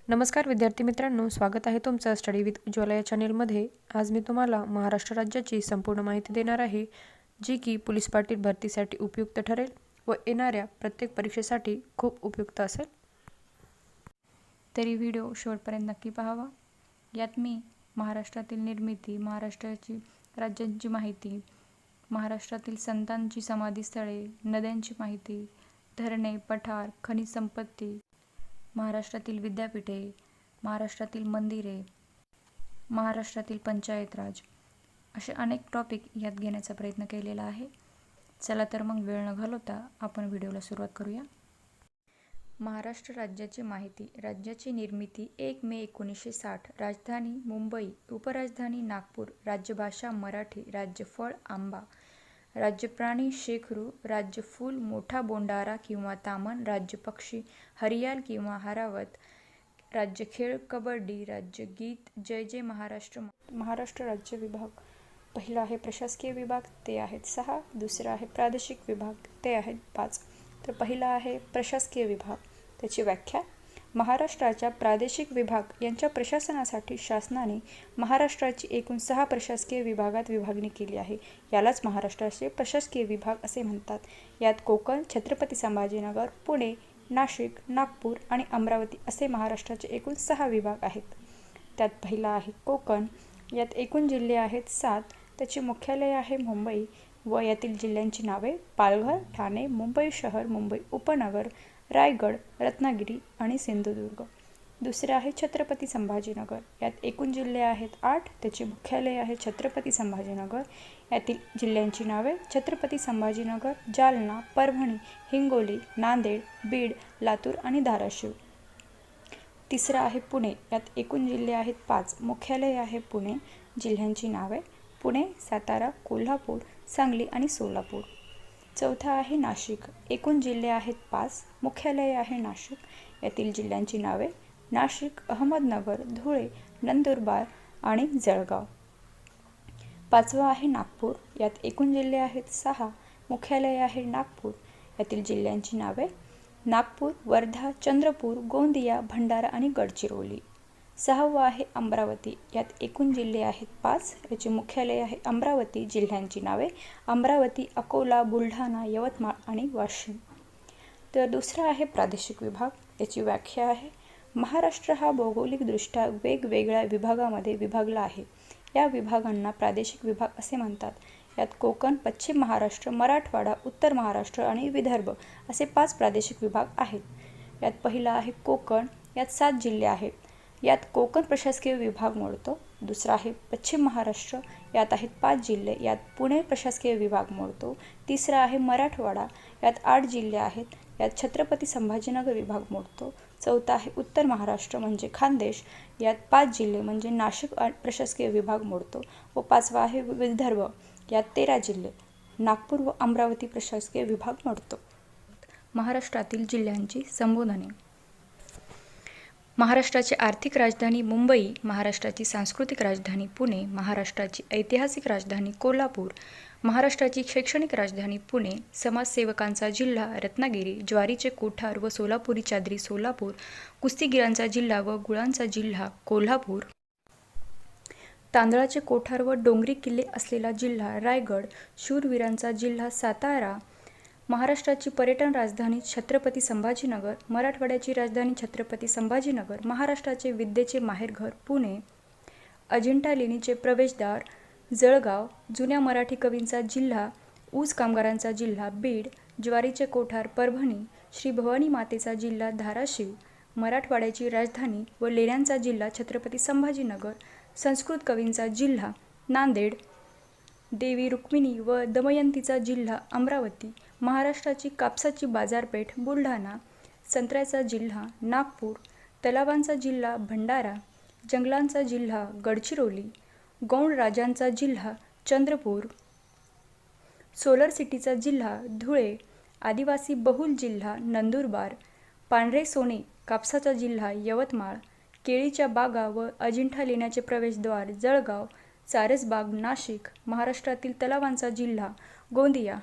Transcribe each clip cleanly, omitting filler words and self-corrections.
नमस्कार विद्यार्थी मित्रांनो, स्वागत आहे तुमचं स्टडी विथ उज्ज्वला या चॅनेलमध्ये। आज मी तुम्हाला महाराष्ट्र राज्याची संपूर्ण माहिती देणार आहे, जी की पोलीस पाटील भरतीसाठी उपयुक्त ठरेल व येणाऱ्या प्रत्येक परीक्षेसाठी खूप उपयुक्त असेल। तरी व्हिडिओ शेवटपर्यंत नक्की पाहावा। यात मी महाराष्ट्रातील निर्मिती, महाराष्ट्राची राज्यांची माहिती, महाराष्ट्रातील संतांची समाधीस्थळे, नद्यांची माहिती, धरणे, पठार, खनिज संपत्ती, महाराष्ट्रातील विद्यापीठे, महाराष्ट्रातील मंदिरे, महाराष्ट्रातील पंचायत राज असे अनेक टॉपिक यात घेण्याचा प्रयत्न केलेला आहे। चला तर मग वेळ न घालवता आपण व्हिडिओला सुरुवात करूया। महाराष्ट्र राज्याची माहिती। राज्याची निर्मिती 1 मे 1960। राजधानी मुंबई, उपराजधानी नागपूर, राज्यभाषा मराठी, राज्यफळ आंबा, राज्यप्राणी शेकरू, राज्यफूल मोठा बोंडारा किंवा तामन, राज्यपक्षी हरियाल किंवा हारावत, राज्यखेळ कबड्डी, राज्यगीत जय जय महाराष्ट्र। महाराष्ट्र राज्य विभाग। पहिला आहे प्रशासकीय विभाग, ते आहेत 6। दुसरा आहे प्रादेशिक विभाग, ते आहेत 5। तर पहिला आहे प्रशासकीय विभाग। त्याची व्याख्या: महाराष्ट्राच्या प्रादेशिक विभाग यांच्या प्रशासनासाठी शासनाने महाराष्ट्राची एकूण 6 प्रशासकीय विभागात विभागणी केली आहे। यालाच महाराष्ट्राचे प्रशासकीय विभाग असे म्हणतात। यात कोकण, छत्रपती संभाजीनगर, पुणे, नाशिक, नागपूर आणि अमरावती असे महाराष्ट्राचे एकूण 6 विभाग आहेत। त्यात पहिला आहे कोकण। यात एकूण जिल्हे आहेत 7। त्याचे मुख्यालय आहे मुंबई व यातील जिल्ह्यांची नावे पालघर, ठाणे, मुंबई शहर, मुंबई उपनगर, रायगड, रत्नागिरी आणि सिंधुदुर्ग। दुसरे आहे छत्रपती संभाजीनगर। यात एकूण जिल्हे आहेत 8। त्याचे मुख्यालय आहे छत्रपती संभाजीनगर। यातील जिल्ह्यांची नावे छत्रपती संभाजीनगर, जालना, परभणी, हिंगोली, नांदेड, बीड, लातूर आणि धाराशिव। तिसरा आहे पुणे। यात एकूण जिल्हे आहेत 5। मुख्यालय आहे पुणे। जिल्ह्यांची नावे पुणे, सातारा, कोल्हापूर, सांगली आणि सोलापूर। चौथा आहे नाशिक। एकूण जिल्हे आहेत 5। मुख्यालय आहे नाशिक। यातील जिल्ह्यांची नावे नाशिक, अहमदनगर, धुळे, नंदुरबार आणि जळगाव। पाचवा आहे नागपूर। यात एकूण जिल्हे आहेत 6। मुख्यालय आहे नागपूर। यातील जिल्ह्यांची नावे नागपूर, वर्धा, चंद्रपूर, गोंदिया, भंडारा आणि गडचिरोली। सहावा आहे अमरावती। यात एकूण जिल्हे आहेत 5। याचे मुख्यालय आहे अमरावती। जिल्ह्यांची नावे अमरावती, अकोला, बुलढाणा, यवतमाळ आणि वाशिम। तर दुसरा आहे प्रादेशिक विभाग। याची व्याख्या आहे: महाराष्ट्र हा भौगोलिकदृष्ट्या वेगवेगळ्या विभागामध्ये विभागला आहे। या विभागांना प्रादेशिक विभाग असे म्हणतात। यात कोकण, पश्चिम महाराष्ट्र, मराठवाडा, उत्तर महाराष्ट्र आणि विदर्भ असे 5 प्रादेशिक विभाग आहेत। यात पहिला आहे कोकण। यात 7 जिल्हे आहेत। यात कोकण प्रशासकीय विभाग मोडतो। दुसरा आहे पश्चिम महाराष्ट्र। यात आहेत 5 जिल्हे। यात पुणे प्रशासकीय विभाग मोडतो। तिसरा आहे मराठवाडा। यात 8 जिल्हे आहेत। यात छत्रपती संभाजीनगर विभाग मोडतो। चौथा आहे उत्तर महाराष्ट्र म्हणजे खानदेश। यात 5 जिल्हे म्हणजे नाशिक प्रशासकीय विभाग मोडतो व पाचवा आहे विदर्भ। यात 13 जिल्हे, नागपूर व अमरावती प्रशासकीय विभाग मोडतो। महाराष्ट्रातील जिल्ह्यांची संबोधने: महाराष्ट्राची आर्थिक राजधानी मुंबई, महाराष्ट्राची सांस्कृतिक राजधानी पुणे, महाराष्ट्राची ऐतिहासिक राजधानी कोल्हापूर, महाराष्ट्राची शैक्षणिक राजधानी पुणे, समाजसेवकांचा जिल्हा रत्नागिरी, ज्वारीचे कोठार व सोलापुरी चादरी सोलापूर, कुस्तीगिरांचा जिल्हा व गुळांचा जिल्हा कोल्हापूर, तांदळाचे कोठार व डोंगरी किल्ले असलेला जिल्हा रायगड, शूरवीरांचा जिल्हा सातारा, महाराष्ट्राची पर्यटन राजधानी छत्रपती संभाजीनगर, मराठवाड्याची राजधानी छत्रपती संभाजीनगर, महाराष्ट्राचे विद्येचे माहेरघर पुणे, अजिंठा लेणीचे प्रवेशद्वार जळगाव, जुन्या मराठी कवींचा जिल्हा, ऊस कामगारांचा जिल्हा बीड, ज्वारीचे कोठार परभणी, श्री भवानी मातेचा जिल्हा धाराशिव, मराठवाड्याची राजधानी व लेण्यांचा जिल्हा छत्रपती संभाजीनगर, संस्कृत कवींचा जिल्हा नांदेड, देवी रुक्मिणी व दमयंतीचा जिल्हा अमरावती, महाराष्ट्राची कापसाची बाजारपेठ बुलढाणा, संत्र्याचा जिल्हा नागपूर, तलावांचा जिल्हा भंडारा, जंगलांचा जिल्हा गडचिरोली, गौंड राजांचा जिल्हा चंद्रपूर, सोलर सिटीचा जिल्हा धुळे, आदिवासी बहुल जिल्हा नंदुरबार, पांढरे सोने कापसाचा जिल्हा यवतमाळ, केळीच्या बागा व अजिंठा लेण्याचे प्रवेशद्वार जळगाव, सारसबाग नाशिक, महाराष्ट्रातील तलावांचा जिल्हा गोंदिया,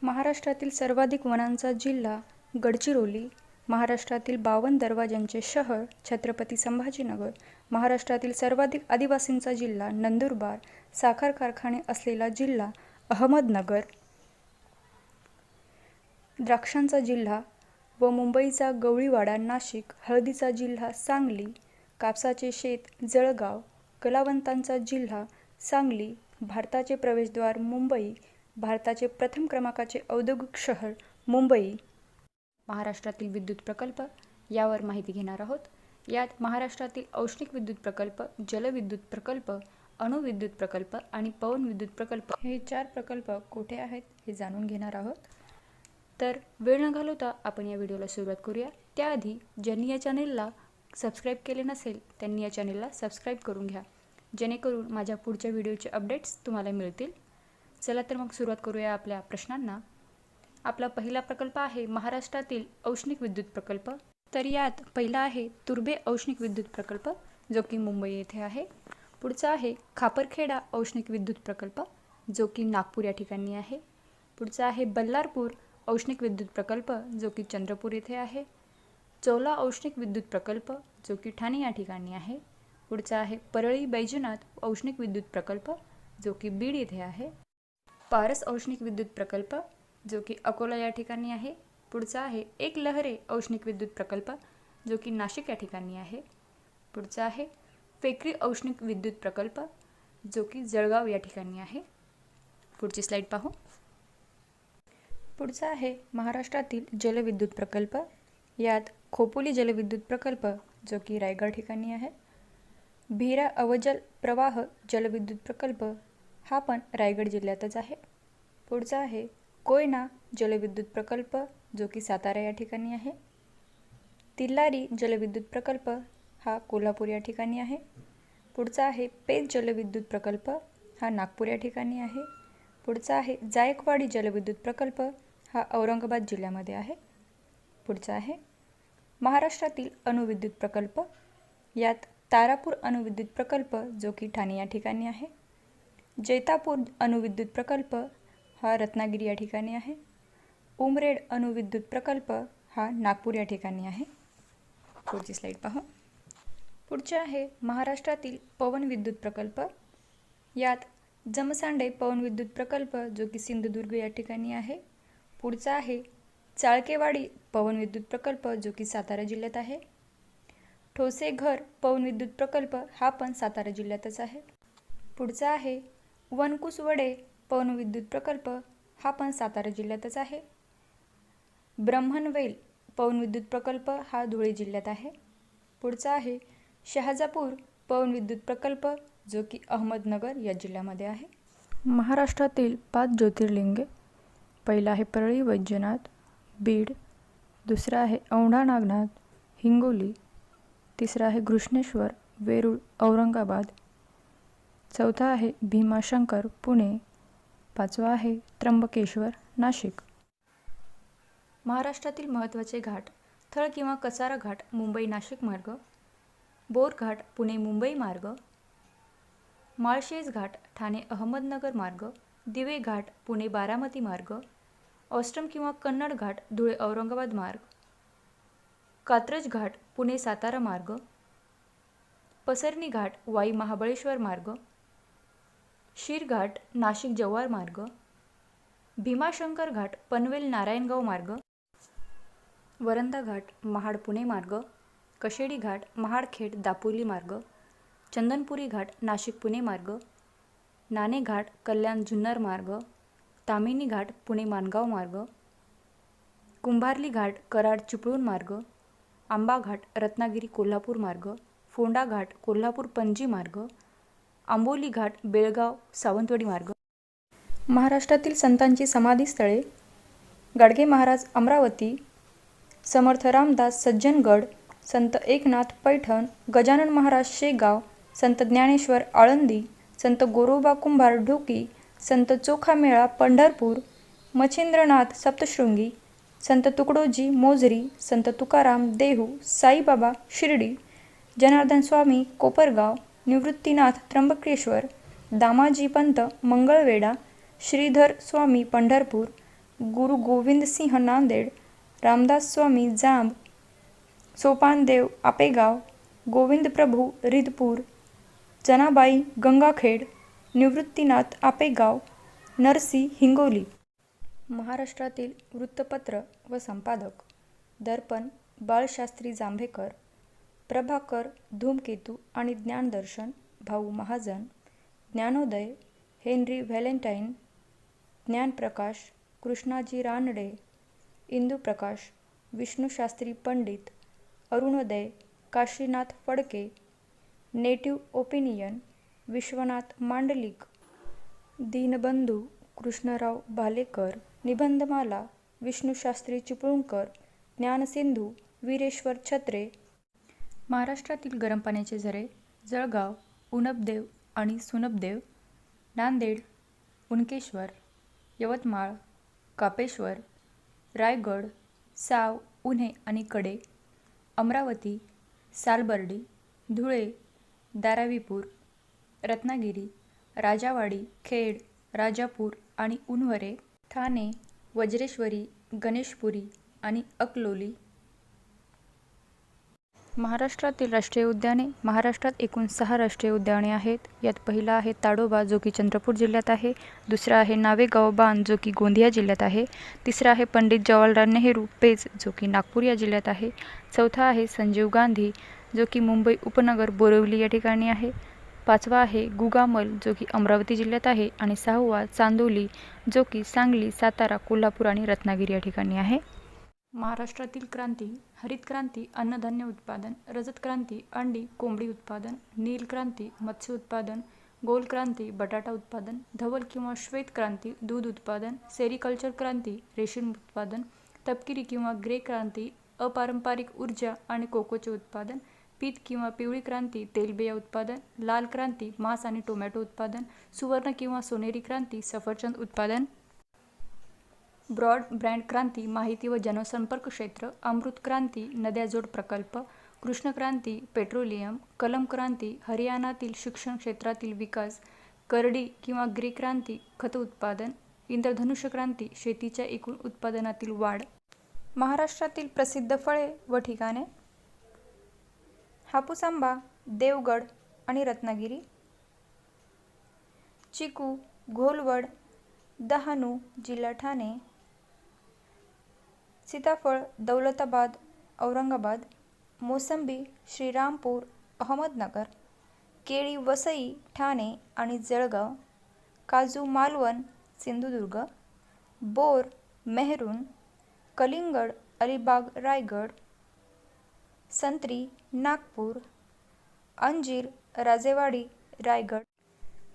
महाराष्ट्रातील सर्वाधिक वनांचा जिल्हा गडचिरोली, महाराष्ट्रातील 52 दरवाज्यांचे शहर छत्रपती संभाजीनगर, महाराष्ट्रातील सर्वाधिक आदिवासींचा जिल्हा नंदुरबार, साखर कारखाने असलेला जिल्हा अहमदनगर, द्राक्षांचा जिल्हा व मुंबईचा गवळीवाडा नाशिक, हळदीचा जिल्हा सांगली, कापसाचे शेत जळगाव, कलावंतांचा जिल्हा सांगली, भारताचे प्रवेशद्वार मुंबई, भारताचे प्रथम क्रमांकाचे औद्योगिक शहर मुंबई. महाराष्ट्रातील विद्युत प्रकल्प यावर माहिती घेणार आहोत. यात महाराष्ट्रातील औष्णिक विद्युत प्रकल्प, जलविद्युत प्रकल्प, अणुविद्युत प्रकल्प आणि पवन विद्युत प्रकल्प हे 4 प्रकल्प कुठे आहेत हे जाणून घेणार आहोत. तर वेळ न घालवता आपण या व्हिडिओला सुरुवात करूया. त्याआधी ज्यांनी या चॅनेलला सबस्क्राईब केले नसेल त्यांनी या चॅनेलला सबस्क्राईब करून घ्या, जेणेकरून माझ्या पुढच्या व्हिडिओचे अपडेट्स तुम्हाला मिळतील. चला तर मग सुरुवात करूया आपल्या प्रश्नांना. आपला पहिला प्रकल्प आहे महाराष्ट्रातील औष्णिक विद्युत प्रकल्प. तर यात पहिला आहे तुर्भे औष्णिक विद्युत प्रकल्प, जो की मुंबई येथे आहे. पुढचा आहे खापरखेडा औष्णिक विद्युत प्रकल्प, जो की नागपूर या ठिकाणी आहे. पुढचा आहे बल्लारपूर औष्णिक विद्युत प्रकल्प, जो की चंद्रपूर येथे आहे. चौला औष्णिक विद्युत प्रकल्प, जो की ठाणे या ठिकाणी आहे. पुढचा आहे परळी बैजनाथ औष्णिक विद्युत प्रकल्प, जो की बीड येथे आहे. पारस औष्णिक विद्युत प्रकल्प, जो की अकोला या ठिकाणी आहे. पुढचा आहे एक लहरे औष्णिक विद्युत प्रकल्प, जो की नाशिक या ठिकाणी आहे. पुढचा आहे फेकरी औष्णिक विद्युत प्रकल्प, जो की जळगाव या ठिकाणी आहे. पुढची स्लाईड पाहू. पुढचा आहे महाराष्ट्रातील जलविद्युत प्रकल्प. यात खोपोली जलविद्युत प्रकल्प, जो की रायगड ठिकाणी आहे. भीरा अवजल प्रवाह जलविद्युत प्रकल्प, हा पण रायगड जिल्ह्यातच आहे. पुढचा आहे कोयना जलविद्युत प्रकल्प, जो की सातारा या ठिकाणी आहे. तिल्लारी जलविद्युत प्रकल्प, हा कोल्हापूर या ठिकाणी आहे. पुढचा आहे पेज जलविद्युत प्रकल्प, हा नागपूर या ठिकाणी आहे. पुढचा आहे जायकवाडी जलविद्युत प्रकल्प, हा औरंगाबाद जिल्ह्यामध्ये आहे. पुढचा आहे महाराष्ट्रातील अणुविद्युत प्रकल्प. यात तारापूर अणुविद्युत प्रकल्प, जो की ठाणे या ठिकाणी आहे. जैतापूर अणुविद्युत प्रकल्प, हा रत्नागिरी या ठिकाणी आहे. उमरेड अणुविद्युत प्रकल्प, हा नागपूर या ठिकाणी आहे. पुढची स्लाईड पाहू. पुढचे आहे महाराष्ट्रातील पवन विद्युत प्रकल्प. यात जमसांडे पवन विद्युत प्रकल्प, जो की सिंधुदुर्ग या ठिकाणी आहे. पुढचा आहे चाळकेवाडी पवन विद्युत प्रकल्प, जो की सातारा जिल्ह्यात आहे. ठोसेघर पवन विद्युत प्रकल्प, हा पण सातारा जिल्ह्यातच आहे. पुढचा आहे वनकुसवडे पवन विद्युत प्रकल्प, हा पण सातारा जिल्ह्यातच आहे. ब्रह्मणवेल पवन विद्युत प्रकल्प, हा धुळे जिल्ह्यात आहे. पुढचा आहे शहाजापूर पवन विद्युत प्रकल्प, जो की अहमदनगर या जिल्ह्यामध्ये आहे. महाराष्ट्रातील 5 ज्योतिर्लिंगे. पहिला आहे परळी वैजनाथ बीड. दुसरा आहे औंढा नागनाथ हिंगोली. तिसरा आहे घृष्णेश्वर वेरूळ औरंगाबाद. चौथा आहे भीमाशंकर पुणे. पाचवा आहे त्र्यंबकेश्वर नाशिक. महाराष्ट्रातील महत्त्वाचे घाट. थळ किंवा कसारा घाट मुंबई नाशिक मार्ग. बोर घाट पुणे मुंबई मार्ग. माळशेज घाट ठाणे अहमदनगर मार्ग. दिवे घाट पुणे बारामती मार्ग. ऑस्ट्रम किंवा कन्नड घाट धुळे औरंगाबाद मार्ग. कात्रज घाट पुणे सातारा मार्ग. पसरणी घाट वाई महाबळेश्वर मार्ग. शीरघाट नाशिक जव्हार मार्ग. भीमाशंकर घाट पनवेल नारायणगाव मार्ग. वरंधा घाट महाड पुणे मार्ग. कशेडी घाट महाडखेड दापोली मार्ग. चंदनपुरी घाट नाशिक पुणे मार्ग. नाणे घाट कल्याण जुन्नर मार्ग. तामिनी घाट पुणे माणगाव मार्ग. कुंभारली घाट कराड चिपळूण मार्ग. आंबा घाट रत्नागिरी कोल्हापूर मार्ग. फोंडा घाट कोल्हापूर पणजी मार्ग. आंबोली घाट बेळगाव सावंतवाडी मार्ग. महाराष्ट्रातील संतांची समाधीस्थळे. गाडगे महाराज अमरावती. समर्थ रामदास सज्जनगड. संत एकनाथ पैठण. गजानन महाराज शेगाव. संत ज्ञानेश्वर आळंदी. संत गोरोबा कुंभार ढोकी. संत चोखामेळा पंढरपूर. मच्छिंद्रनाथ सप्तशृंगी. संत तुकडोजी मोझरी. संत तुकाराम देहू साईबाबा शिर्डी. जनार्दन स्वामी कोपरगाव. निवृत्तीनाथ त्र्यंबकेश्वर. दामाजी पंत मंगळवेढा. श्रीधर स्वामी पंढरपूर. गुरु गोविंद सिंह नांदेड. रामदास स्वामी जांब सोपानदेव आपेगाव, गोविंदप्रभू रिधपूर, जनाबाई गंगाखेड, निवृत्तीनाथ आपेगाव, नरसी हिंगोली. महाराष्ट्रातील वृत्तपत्र व संपादक: दर्पण बाळशास्त्री जांभेकर, प्रभाकर धूमकेतू आणि Dnyandarshan Bhau Mahajan, Dnyanoday Henry Valentine, Dnyanprakash Krishnaji Ranade, Induprakash Vishnushastri Pandit, Arunoday Kashinath Phadke, Native Opinion Vishwanath Mandlik, Dinbandhu Krishnarao Bhalekar, Nibandhmala Vishnushastri Chiplunkar, Dnyansindhu Vireshwar Chhatre. महाराष्ट्रातील गरम पाण्याचे झरे: जळगाव उनबदेव आणि सुनबदेव, नांदेड उनकेश्वर, यवतमाळ कापेश्वर, रायगड साव उन्हे आणि कडे, अमरावती सालबर्डी, धुळे धारावीपूर, रत्नागिरी राजावाडी, खेड राजापूर आणि उन्हवरे, ठाणे वज्रेश्वरी, गणेशपुरी आणि अकलोली. महाराष्ट्रातील राष्ट्रीय उद्याने: महाराष्ट्रात एकूण 6 राष्ट्रीय उद्याने आहेत. यात पहिला आहे ताडोबा जो की चंद्रपूर जिल्ह्यात आहे. दुसरा आहे नावेगाव बांध जो की गोंदिया जिल्ह्यात आहे. तिसरा आहे पंडित जवाहरलाल नेहरू पेज जो की नागपूर या जिल्ह्यात आहे. चौथा आहे संजीव गांधी जो की मुंबई उपनगर बोरिवली या ठिकाणी आहे. पाचवा आहे गुगामल जो की अमरावती जिल्ह्यात आहे. आणि 6वा चांदोली जो की सांगली, सातारा, कोल्हापूर आणि रत्नागिरी या ठिकाणी आहे. महाराष्ट्रातील क्रांती: हरित क्रांती अन्नधान्य उत्पादन, रजत क्रांती अंडी कोंबडी उत्पादन, नील क्रांती मत्स्य उत्पादन, गोल क्रांती बटाटा उत्पादन, धवल किंवा श्वेत क्रांती दूध उत्पादन, सेरिकल्चर क्रांती रेशीम उत्पादन, तपकिरी किंवा ग्रे क्रांती अपारंपरिक ऊर्जा आणि कोकोचे उत्पादन, पीत किंवा पिवळी क्रांती तेलबिया उत्पादन, लाल क्रांती मांस आणि टोमॅटो उत्पादन, सुवर्ण किंवा सोनेरी क्रांती सफरचंद उत्पादन, ब्रॉड ब्रँड क्रांती माहिती व जनसंपर्क क्षेत्र, अमृत क्रांती नद्याजोड प्रकल्प, कृष्ण क्रांती पेट्रोलियम, कलम क्रांती हरियाणातील शिक्षण क्षेत्रातील विकास, करडी किंवा ग्रे क्रांती खत उत्पादन, इंद्रधनुष्य क्रांती शेतीच्या एकूण उत्पादनातील वाढ. महाराष्ट्रातील प्रसिद्ध फळे व ठिकाणे: हापूस आंबा देवगड आणि रत्नागिरी, चिकू घोलवड डहाणू जिल्हा ठाणे, सीताफळ दौलताबाद औरंगाबाद, मोसंबी श्रीरामपूर अहमदनगर, केळी वसई ठाणे आणि जळगाव, काजू मालवण सिंधुदुर्ग, बोर मेहरून, कलिंगड अलिबाग रायगड, संत्री नागपूर, अंजीर राजेवाडी रायगड.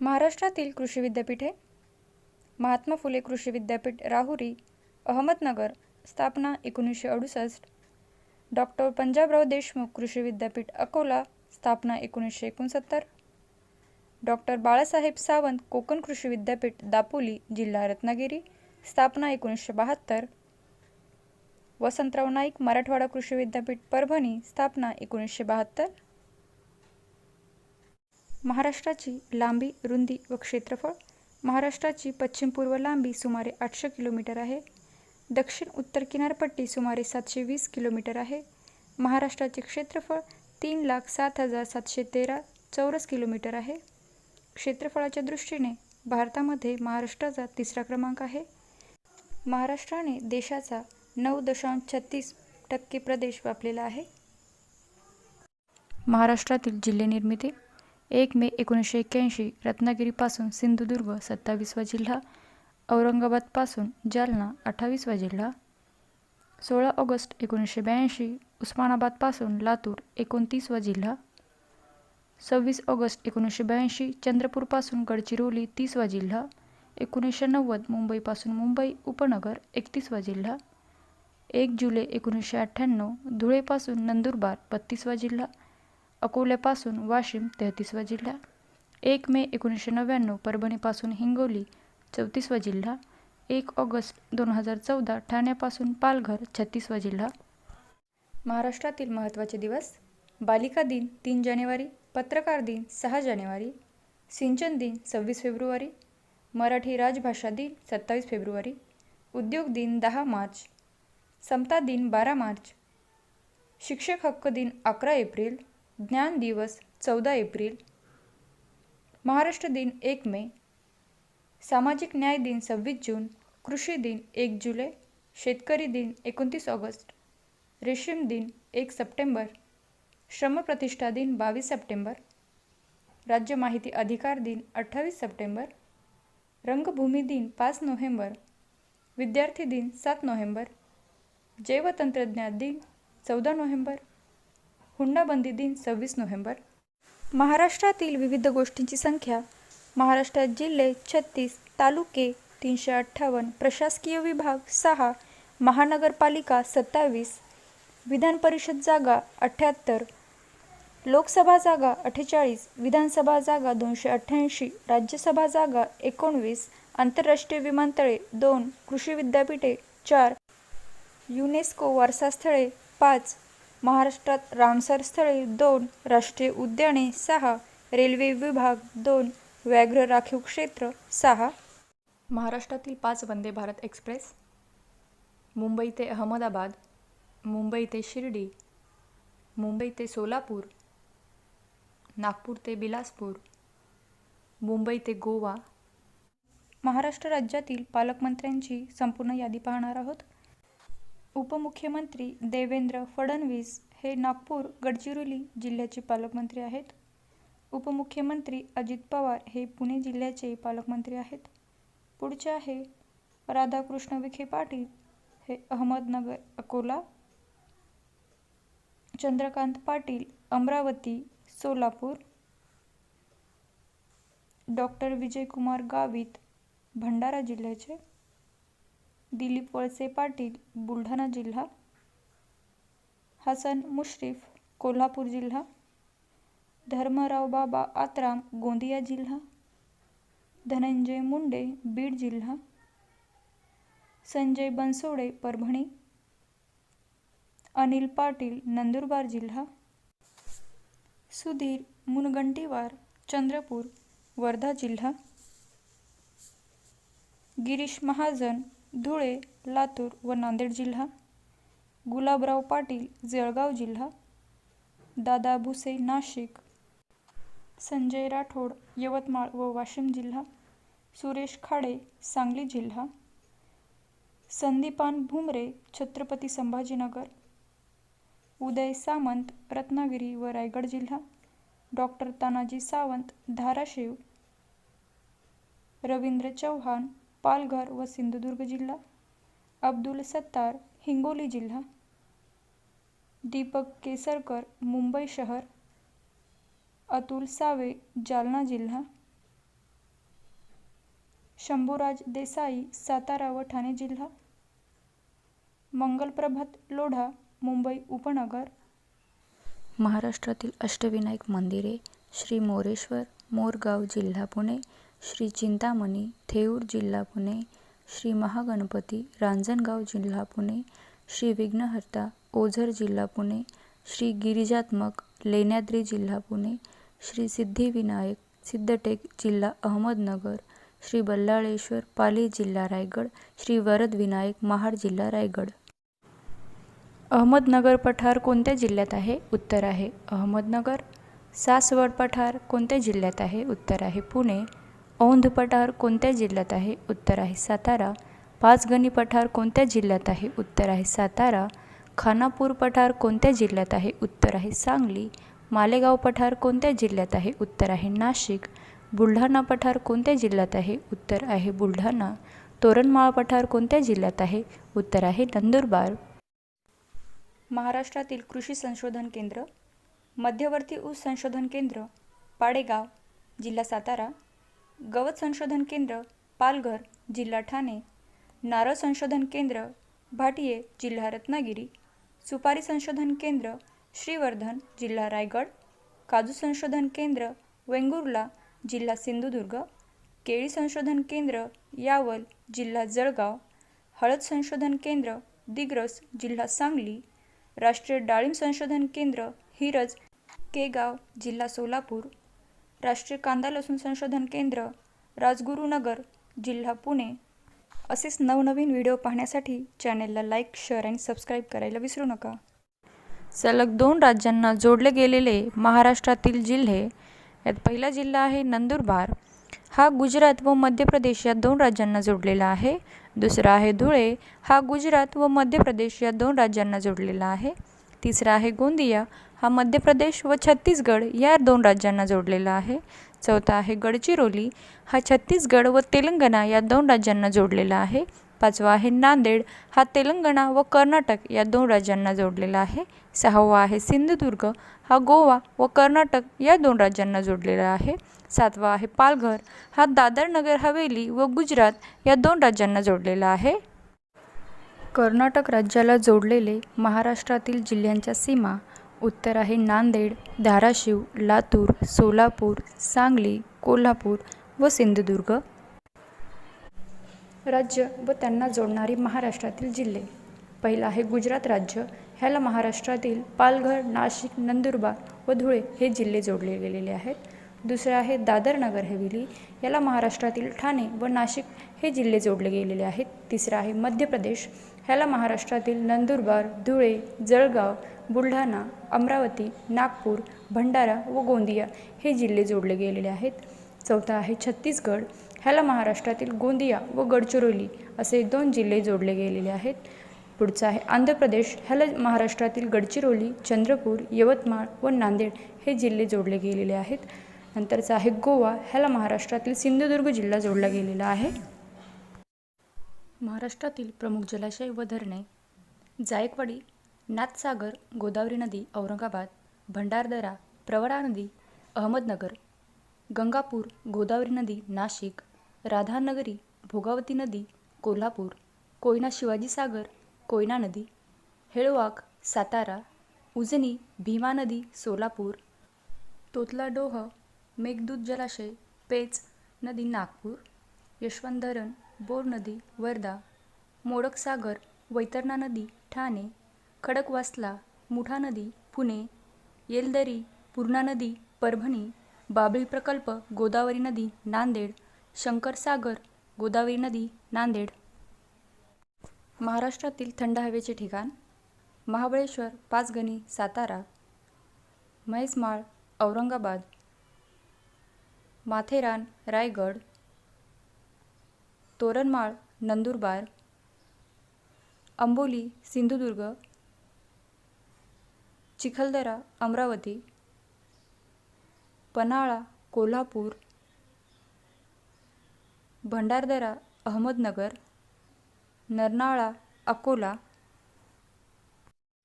महाराष्ट्रातील कृषी विद्यापीठे: महात्मा फुले कृषी विद्यापीठ राहुरी अहमदनगर, स्थापना 1968. डॉक्टर पंजाबराव देशमुख कृषी विद्यापीठ अकोला, स्थापना 1969. डॉक्टर बाळासाहेब सावंत कोकण कृषी विद्यापीठ दापोली जिल्हा रत्नागिरी, स्थापना 1972. वसंतराव नाईक मराठवाडा कृषी विद्यापीठ परभणी, स्थापना 1972. महाराष्ट्राची लांबी, रुंदी व क्षेत्रफळ: महाराष्ट्राची पश्चिम पूर्व लांबी सुमारे 800 किलोमीटर आहे. दक्षिण उत्तर किनारपट्टी सुमारे 720 किलोमीटर आहे. महाराष्ट्राचे क्षेत्रफळ 3,07,713 चौरस किलोमीटर आहे. क्षेत्रफळाच्या दृष्टीने भारतामध्ये महाराष्ट्राचा 3रा क्रमांक आहे. महाराष्ट्राने देशाचा 9.36% प्रदेश व्यापलेला आहे. महाराष्ट्रातील जिल्हे निर्मिती: 1 मे 1981 रत्नागिरीपासून सिंधुदुर्ग 27वा जिल्हा, औरंगाबादपासून जालना 28वा जिल्हा. 16 ऑगस्ट 1982 उस्मानाबादपासून लातूर 29वा जिल्हा. 26 ऑगस्ट 1982 चंद्रपूरपासून गडचिरोली 30वा जिल्हा. 1990 मुंबईपासून मुंबई उपनगर 31वा जिल्हा. 1 जुलै 1998 धुळेपासून नंदुरबार 32वा जिल्हा. अकोल्यापासून वाशिम 33वा जिल्हा. 1 मे 1999 परभणीपासून हिंगोली 34वा जिल्हा. 1 ऑगस्ट 2014 ठाण्यापासून पालघर 36वा जिल्हा. महाराष्ट्रातील महत्त्वाचे दिवस: बालिका दिन 3 जानेवारी, पत्रकार दिन 6 जानेवारी, सिंचन दिन 26 फेब्रुवारी, मराठी राजभाषा दिन 27 फेब्रुवारी, उद्योग दिन 10 मार्च, समता दिन 12 मार्च, शिक्षक हक्क दिन 11 एप्रिल, ज्ञान दिवस 14 एप्रिल, महाराष्ट्र दिन 1 मे, सामाजिक न्याय दिन 26 जून, कृषी दिन 1 जुलै, शेतकरी दिन 29 ऑगस्ट, रेशीम दिन 1 सप्टेंबर, श्रमप्रतिष्ठा दिन 22 सप्टेंबर, राज्य माहिती अधिकार दिन 28 सप्टेंबर, रंगभूमी दिन 5 नोव्हेंबर, विद्यार्थी दिन 7 नोव्हेंबर, जैवतंत्रज्ञान दिन 14 नोव्हेंबर, हुंडाबंदी दिन 26 नोव्हेंबर. महाराष्ट्रातील विविध गोष्टींची संख्या. महाराष्ट्रात जिल्हे 36, तालुके 358, प्रशासकीय विभाग 6, महानगरपालिका 27, विधान परिषद जागा 78, लोकसभा जागा 48, विधानसभा जागा 288, राज्यसभा जागा 19, आंतरराष्ट्रीय विमानतळे 2, कृषी विद्यापीठे 4, युनेस्को वारसास्थळे 5, महाराष्ट्रात रामसर स्थळे 2, राष्ट्रीय उद्याने 6, रेल्वे विभाग 2, व्याघ्र राखीव क्षेत्र 6. महाराष्ट्रातील 5 वंदे भारत एक्सप्रेस. मुंबई ते अहमदाबाद, मुंबई ते शिर्डी, मुंबई ते सोलापूर, नागपूर ते बिलासपूर, मुंबई ते गोवा. महाराष्ट्र राज्यातील पालकमंत्र्यांची संपूर्ण यादी पाहणार आहोत. उपमुख्यमंत्री देवेंद्र फडणवीस हे नागपूर गडचिरोली जिल्ह्याचे पालकमंत्री आहेत. उपमुख्यमंत्री अजित पवार हे पुणे जिल्ह्याचे पालकमंत्री आहेत. पुढचे आहे राधाकृष्ण विखे पाटील हे अहमदनगर अकोला, चंद्रकांत पाटील अमरावती सोलापूर, डॉक्टर विजयकुमार गावित भंडारा जिल्ह्याचे, दिलीप वळसे पाटील बुलढाणा जिल्हा, हसन मुश्रीफ कोल्हापूर जिल्हा, धर्मराव बाबा आत्राम गोंदिया जिल्हा, धनंजय मुंडे बीड जिल्हा, संजय बनसोडे परभणी, अनिल पाटील नंदुरबार जिल्हा, सुधीर मुनगंटीवार चंद्रपूर वर्धा जिल्हा, गिरीश महाजन धुळे लातूर व नांदेड जिल्हा, गुलाबराव पाटील जळगाव जिल्हा, दादा भुसे नाशिक, संजय राठोड यवतमाळ व वाशिम जिल्हा, सुरेश खाडे सांगली जिल्हा, संदीपान भुमरे छत्रपती संभाजीनगर, उदय सामंत रत्नागिरी व रायगड जिल्हा, डॉक्टर तानाजी सावंत धाराशिव, रवींद्र चव्हाण पालघर व सिंधुदुर्ग जिल्हा, अब्दुल सत्तार हिंगोली जिल्हा, दीपक केसरकर मुंबई शहर, अतुल सावे जालना जिल्हा, शंभूराज देसाई सातारा व ठाणे जिल्हा, मंगलप्रभात लोढा मुंबई उपनगर. महाराष्ट्रातील अष्टविनायक मंदिरे. श्री मोरेश्वर मोरगाव जिल्हा पुणे, श्री चिंतामणी थेऊर जिल्हा पुणे, श्री महागणपती रांजणगाव जिल्हा पुणे, श्री विघ्नहर्ता ओझर जिल्हा पुणे, श्री गिरिजात्मक लेण्याद्री जिल्हा पुणे, श्री सिद्धिविनायक सिद्धटेक जिल्हा अहमदनगर, श्री बल्लाळेश्वर पाली जिल्हा रायगड, श्री वरद विनायक महाड जिल्हा रायगड. अहमदनगर पठार कोणत्या जिल्ह्यात आहे? उत्तर आहे अहमदनगर. सासवड पठार कोणत्या जिल्ह्यात आहे? उत्तर आहे पुणे. औंध पठार कोणत्या जिल्ह्यात आहे? उत्तर आहे सातारा. पाचगणी पठार कोणत्या जिल्ह्यात आहे? उत्तर आहे सातारा. खानापूर पठार कोणत्या जिल्ह्यात आहे? उत्तर आहे सांगली. मालेगाव पठार कोणत्या जिल्ह्यात आहे? उत्तर आहे नाशिक. बुलढाणा पठार कोणत्या जिल्ह्यात आहे? उत्तर आहे बुलढाणा. तोरणमाळ पठार कोणत्या जिल्ह्यात आहे? उत्तर आहे नंदुरबार. महाराष्ट्रातील कृषी संशोधन केंद्र. मध्यवर्ती ऊस संशोधन केंद्र पाडेगाव जिल्हा सातारा, गवत संशोधन केंद्र पालघर जिल्हा ठाणे, नारळ संशोधन केंद्र भाटिये जिल्हा रत्नागिरी, सुपारी संशोधन केंद्र श्रीवर्धन जिल्हा रायगड, काजू संशोधन केंद्र वेंगुर्ला जिल्हा सिंधुदुर्ग, केळी संशोधन केंद्र यावल जिल्हा जळगाव, हळद संशोधन केंद्र दिग्रस जिल्हा सांगली, राष्ट्रीय डाळिंब संशोधन केंद्र हिरज केगाव जिल्हा सोलापूर, राष्ट्रीय कांदा लसूण संशोधन केंद्र राजगुरुनगर जिल्हा पुणे. असेच नवनवीन व्हिडिओ पाहण्यासाठी चॅनेलला लाईक, शेअर आणि सबस्क्राईब करायला विसरू नका. सलग 2 राज्यांना जोडले गेलेले महाराष्ट्रातील जिल्हे, यात पहिला जिल्हा आहे नंदुरबार. हा गुजरात व मध्य प्रदेश या 2 राज्यांना जोडलेला आहे. दुसरा आहे धुळे. हा गुजरात व मध्य प्रदेश या 2 राज्यांना जोडलेला आहे. तिसरा आहे गोंदिया. हा मध्य प्रदेश व छत्तीसगड या 2 राज्यांना जोडलेला आहे. चौथा आहे गडचिरोली. हा छत्तीसगड व तेलंगणा या 2 राज्यांना जोडलेला आहे. पाचवा आहे नांदेड. हा तेलंगणा व कर्नाटक या 2 राज्यांना जोडलेला आहे. सहावा आहे सिंधुदुर्ग. हा गोवा व कर्नाटक या 2 राज्यांना जोडलेला आहे. सातवा आहे पालघर. हा दादर नगर हवेली व गुजरात या 2 राज्यांना जोडलेला आहे. कर्नाटक राज्याला जोडलेले महाराष्ट्रातील जिल्ह्यांच्या सीमा उत्तर आहे नांदेड, धाराशिव, लातूर, सोलापूर, सांगली, कोल्हापूर व सिंधुदुर्ग. राज्य व त्यांना जोडणारी महाराष्ट्रातील जिल्हे. पहिला आहे गुजरात राज्य. ह्याला महाराष्ट्रातील पालघर, नाशिक, नंदुरबार व धुळे हे जिल्हे जोडले गेलेले आहेत. दुसरे आहे दादर नगर हवेली. याला महाराष्ट्रातील ठाणे व नाशिक हे जिल्हे जोडले गेलेले आहेत. तिसरा आहे मध्य प्रदेश. ह्याला महाराष्ट्रातील नंदुरबार, धुळे, जळगाव, बुलढाणा, अमरावती, नागपूर, भंडारा व गोंदिया हे जिल्हे जोडले गेलेले आहेत. चौथा आहे छत्तीसगड. ह्याला महाराष्ट्रातील गोंदिया व गडचिरोली असे 2 जिल्हे जोडले गेलेले आहेत. पुढचा आहे आंध्र प्रदेश. ह्याला महाराष्ट्रातील गडचिरोली, चंद्रपूर, यवतमाळ व नांदेड हे जिल्हे जोडले गेलेले आहेत. नंतरचा आहे गोवा. ह्याला महाराष्ट्रातील सिंधुदुर्ग जिल्हा जोडला गेलेला आहे. महाराष्ट्रातील प्रमुख जलाशय व धरणे: जायकवाडी, नाथसागर, गोदावरी नदी औरंगाबाद, भंडारदरा, प्रवरा नदी अहमदनगर, गंगापूर, गोदावरी नदी नाशिक, राधानगरी, भोगावती नदी कोल्हापूर, कोयना शिवाजीसागर, कोयना नदी, हेळवाक, सातारा, उजनी, भीमा नदी सोलापूर, तोतलाडोह, मेघदूत जलाशय, पेच नदी नागपूर, यशवंत धरण, बोर नदी वर्धा, मोडकसागर, वैतरणा नदी ठाणे, खडकवासला, मुठा नदी पुणे, येलदरी, पूर्णा नदी परभणी, बाभळी प्रकल्प, गोदावरी नदी नांदेड, शंकरसागर, गोदावरी नदी नांदेड. महाराष्ट्रातील थंड हवेचे ठिकाण: महाबळेश्वर, पाचगणी, सातारा, म्हैसमाळ, औरंगाबाद, माथेरान, रायगड, तोरणमाळ, नंदुरबार, अंबोली, सिंधुदुर्ग, चिखलदरा, अमरावती, पन्हाळा, कोल्हापूर, भंडारदरा, अहमदनगर, नरनाळा, अकोला.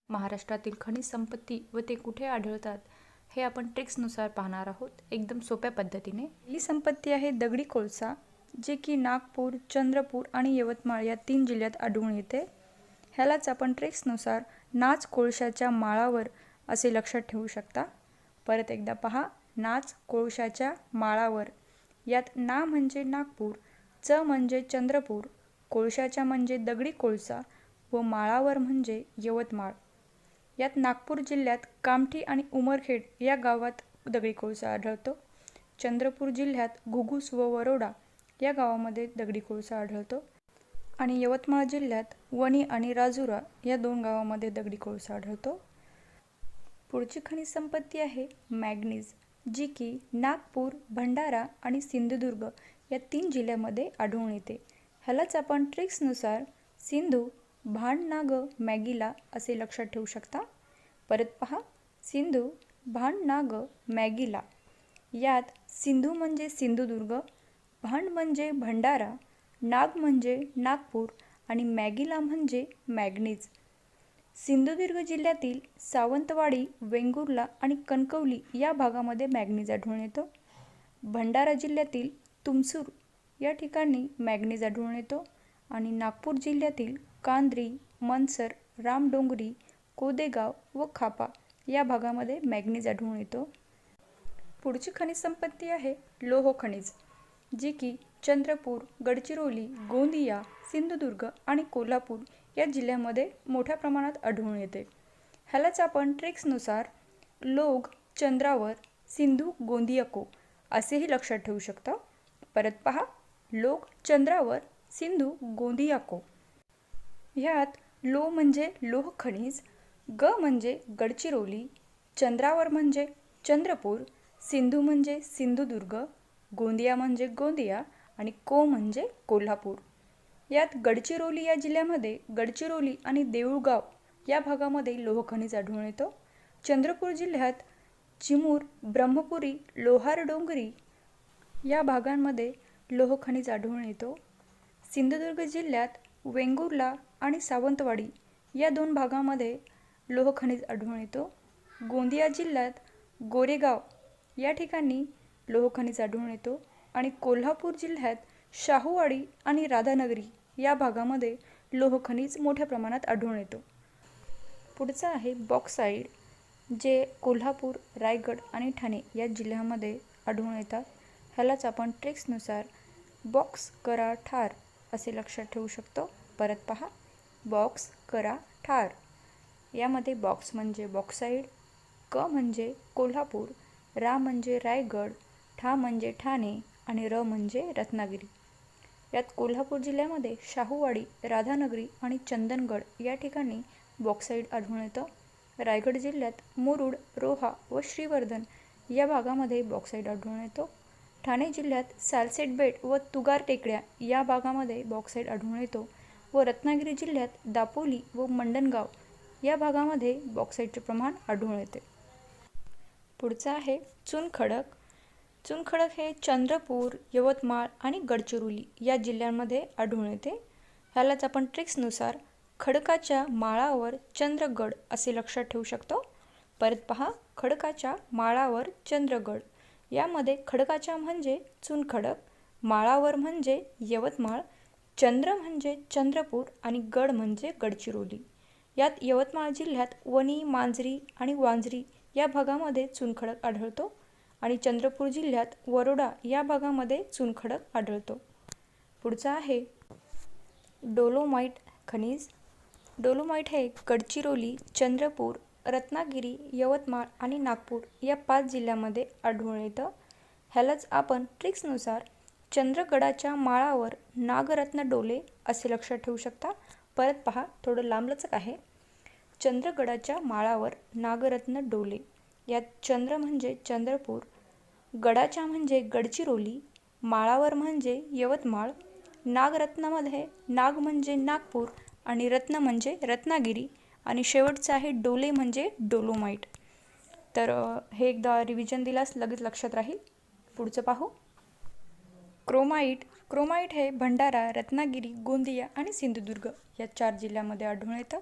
महाराष्ट्रातील खनिज संपत्ती व ते कुठे आढळतात हे आपण ट्रिक्सनुसार पाहणार आहोत एकदम सोप्या पद्धतीने. पहिली संपत्ती आहे दगडी कोळसा, जे की नागपूर, चंद्रपूर आणि यवतमाळ या 3 जिल्ह्यात आढळून येते. ह्यालाच आपण ट्रिक्सनुसार नाच कोळशाच्या माळावर असे लक्षात ठेवू शकता. परत एकदा पहा, नाच कोळशाच्या माळावर. यात ना म्हणजे नागपूर, च म्हणजे चंद्रपूर, कोळशाच्या म्हणजे दगडी कोळसा व माळावर म्हणजे यवतमाळ. यात नागपूर जिल्ह्यात कामठी आणि उमरखेड या गावात दगडी कोळसा आढळतो. चंद्रपूर जिल्ह्यात घुगुस व वरोडा या गावामध्ये दगडी कोळसा आढळतो आणि यवतमाळ जिल्ह्यात वणी आणि राजुरा या 2 गावामध्ये दगडी कोळसा आढळतो. पुढची खनिज संपत्ती आहे मॅग्नीज, जी की नागपूर, भंडारा आणि सिंधुदुर्ग या 3 जिल्ह्यामध्ये आढळून येते. ह्यालाच आपण ट्रिक्सनुसार सिंधू, भांड नाग, मॅगीला असे लक्षात ठेवू शकता. परत पहा, सिंधू, भांड नाग, मॅगीला. यात सिंधू म्हणजे सिंधुदुर्ग, भांड म्हणजे भंडारा, नाग म्हणजे नागपूर आणि मॅगीला म्हणजे मॅग्नीज. सिंधुदुर्ग जिल्ह्यातील सावंतवाडी, वेंगुर्ला आणि कणकवली या भागामध्ये मॅग्नीज आढळून येतो. भंडारा जिल्ह्यातील तुमसूर या ठिकाणी मॅग्नीज आढळून येतो आणि नागपूर जिल्ह्यातील कांद्री, मनसर, रामडोंगरी, कोदेगाव व खापा या भागामध्ये मॅग्नीज आढळून येतो. पुढची खनिज संपत्ती आहे लोह खनिज, जी की चंद्रपूर, गडचिरोली, गोंदिया, सिंधुदुर्ग आणि कोल्हापूर या जिल्ह्यामध्ये मोठ्या प्रमाणात आढळून येते. ह्यालाच आपण ट्रिक्सनुसार लोग, चंद्रावर, सिंधू, गोंदियाको असेही लक्षात ठेवू शकता. परत पहा, लोग, चंद्रावर, सिंधू, गोंदियाको. ह्यात लो म्हणजे लोह खनिज, ग म्हणजे गडचिरोली, चंद्रावर म्हणजे चंद्रपूर, सिंधू म्हणजे सिंधुदुर्ग, गोंदिया म्हणजे गोंदिया आणि को म्हणजे कोल्हापूर. यात गडचिरोली या जिल्ह्यामध्ये गडचिरोली आणि देऊळगाव या भागामध्ये लोहखनिज आढळून येतो. चंद्रपूर जिल्ह्यात चिमूर, ब्रह्मपुरी, लोहार डोंगरी या भागांमध्ये लोहखनिज आढळून येतो. सिंधुदुर्ग जिल्ह्यात वेंगुर्ला आणि सावंतवाडी या 2 भागामध्ये लोहखनिज आढळून येतो. गोंदिया जिल्ह्यात गोरेगाव या ठिकाणी लोहखनिज आढळून येतो आणि कोल्हापूर जिल्ह्यात शाहूवाडी आणि राधानगरी या भागामध्ये लोहखनिज मोठ्या प्रमाणात आढळून येतो. पुढचं आहे बॉक्साईड, जे कोल्हापूर, रायगड आणि ठाणे या जिल्ह्यामध्ये आढळून येतात. ह्यालाच आपण ट्रिक्सनुसार बॉक्स करा ठार असे लक्षात ठेवू शकतो. परत पहा, बॉक्स करा ठार. यामध्ये बॉक्स म्हणजे बॉक्साईड, क म्हणजे कोल्हापूर, रा म्हणजे रायगड, ठा म्हणजे ठाणे आणि र म्हणजे रत्नागिरी. यात कोल्हापूर जिल्ह्यामध्ये शाहूवाडी, राधानगरी आणि चंदनगड या ठिकाणी बॉक्साईड आढळून येतं. रायगड जिल्ह्यात मुरुड, रोहा व श्रीवर्धन या भागामध्ये बॉक्साईड आढळून येतो. ठाणे जिल्ह्यात सॅलसेट बेट व तुगार टेकड्या या भागामध्ये बॉक्साईड आढळून येतो व रत्नागिरी जिल्ह्यात दापोली व मंडणगाव या भागामध्ये बॉक्साईडचे प्रमाण आढळून येते. पुढचं आहे चुनखडक. चुनखडक हे चंद्रपूर, यवतमाळ आणि गडचिरोली या जिल्ह्यांमध्ये आढळून येते. ह्यालाच आपण ट्रिक्सनुसार खडकाच्या माळावर चंद्रगड असे लक्षात ठेवू शकतो. परत पहा, खडकाच्या माळावर चंद्रगड. यामध्ये खडकाच्या म्हणजे चुनखडक, माळावर म्हणजे यवतमाळ, चंद्र म्हणजे चंद्रपूर आणि गड म्हणजे गडचिरोली. यात यवतमाळ जिल्ह्यात वणी, मांजरी आणि वांजरी या भागामध्ये चुनखडक आढळतो आणि चंद्रपूर जिल्ह्यात वरोडा या भागामध्ये चुनखडक आढळतो. पुढचं आहे डोलोमाईट खनिज. डोलोमाईट हे गडचिरोली, चंद्रपूर, रत्नागिरी, यवतमाळ आणि नागपूर या 5 जिल्ह्यांमध्ये आढळून येतं. ह्यालाच आपण ट्रिक्सनुसार चंद्रगडाच्या माळावर नागरत्न डोले असे लक्षात ठेवू शकता. परत पहा, थोडं लांबलचक आहे. चंद्रगडाच्या माळावर नागरत्न डोले. यात चंद्र म्हणजे चंद्रपूर, गडाच्या म्हणजे गडचिरोली, माळावर म्हणजे यवतमाळ, नागरत्नामध्ये नाग म्हणजे नागपूर आणि रत्न म्हणजे रत्नागिरी आणि शेवटचं आहे डोले म्हणजे डोलोमाईट. तर हे एकदा रिव्हिजन दिल्यास लगेच लक्षात राहील. पुढचं पाहू. क्रोमाईट. क्रोमाईट हे भंडारा, रत्नागिरी, गोंदिया आणि सिंधुदुर्ग या 4 जिल्ह्यांमध्ये आढळून येतं.